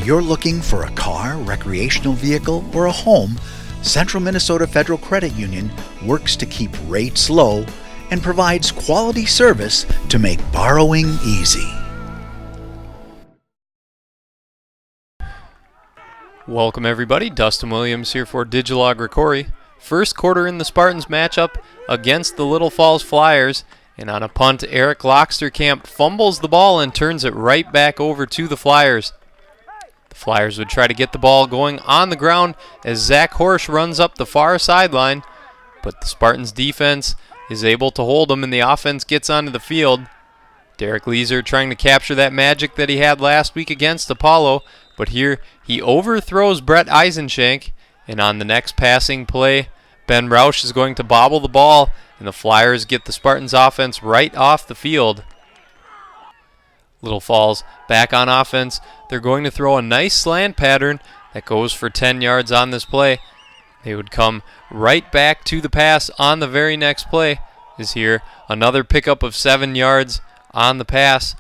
you're looking for a car, recreational vehicle, or a home, Central Minnesota Federal Credit Union works to keep rates low and provides quality service to make borrowing easy. Welcome everybody, Dustin Williams here for Digilog ROCORI. First quarter in the Spartans matchup against the Little Falls Flyers, and on a punt, Eric Lochsterkamp fumbles the ball and turns it right back over to the Flyers. The Flyers would try to get the ball going on the ground as Zach Horsch runs up the far sideline, but the Spartans defense is able to hold him and the offense gets onto the field. Derek Leeser trying to capture that magic that he had last week against Apollo, but here he overthrows Brett Eisenshank, and on the next passing play, Ben Roush is going to bobble the ball, and the Flyers get the Spartans offense right off the field. Little Falls back on offense. They're going to throw a nice slant pattern that goes for 10 yards on this play. They would come right back to the pass on the very next play. Is here another pickup of 7 yards on the pass.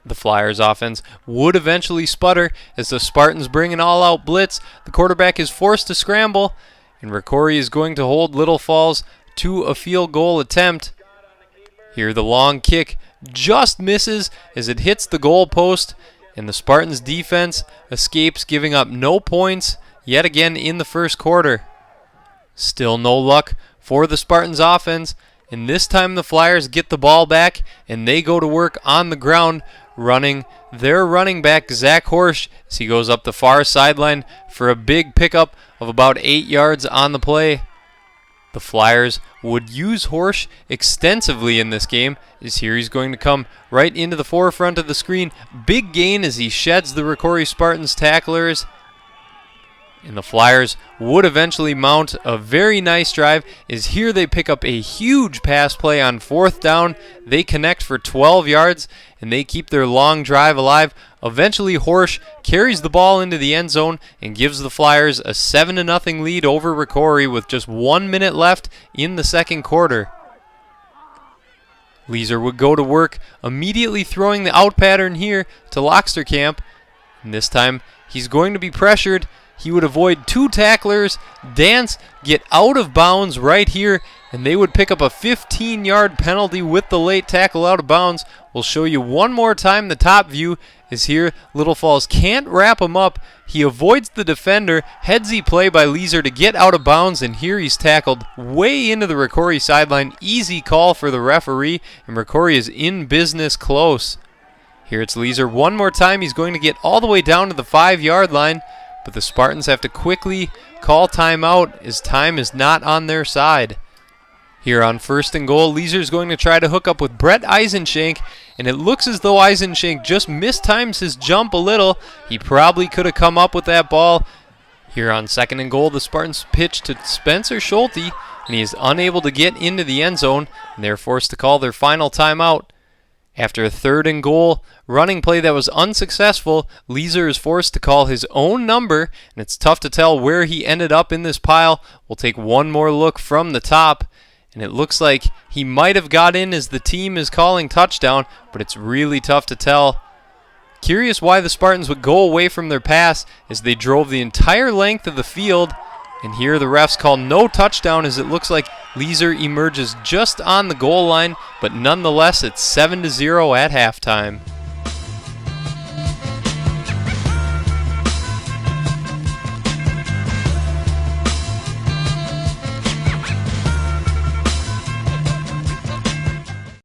The Flyers offense would eventually sputter as the Spartans bring an all-out blitz. The quarterback is forced to scramble, and ROCORI is going to hold Little Falls to a field goal attempt. Here the long kick just misses as it hits the goal post, and the Spartans defense escapes, giving up no points yet again in the first quarter. Still no luck for the Spartans offense, and this time the Flyers get the ball back and they go to work on the ground running their running back Zach Horsch as he goes up the far sideline for a big pickup of about 8 yards on the play. The Flyers would use Horsch extensively in this game, as here he's going to come right into the forefront of the screen. Big gain as he sheds the ROCORI Spartans tacklers. And the Flyers would eventually mount a very nice drive, as here they pick up a huge pass play on fourth down. They connect for 12 yards, and they keep their long drive alive. Eventually, Horsch carries the ball into the end zone and gives the Flyers a 7-0 lead over ROCORI with just 1 minute left in the second quarter. Leeser would go to work, immediately throwing the out pattern here to Lochsterkamp. And this time, he's going to be pressured. He would avoid 2 tacklers, dance, get out of bounds right here, and they would pick up a 15-yard penalty with the late tackle out of bounds. We'll show you one more time the top view is here. Little Falls can't wrap him up. He avoids the defender, headsy play by Leeser to get out of bounds, and here he's tackled way into the ROCORI sideline. Easy call for the referee, and ROCORI is in business close. Here it's Leeser one more time. He's going to get all the way down to the 5-yard line, but the Spartans have to quickly call timeout as time is not on their side. Here on first and goal, Leeser's going to try to hook up with Brett Eisenshank, and it looks as though Eisenshank just mistimes his jump a little. He probably could have come up with that ball. Here on second and goal, the Spartans pitch to Spencer Schulte, and he is unable to get into the end zone, and they're forced to call their final timeout. After a third and goal running play that was unsuccessful, Leeser is forced to call his own number, and it's tough to tell where he ended up in this pile. We'll take one more look from the top, and it looks like he might have got in as the team is calling touchdown, but it's really tough to tell. Curious why the Spartans would go away from their pass as they drove the entire length of the field. And here the refs call no touchdown as it looks like Leeser emerges just on the goal line, but nonetheless it's 7-0 at halftime.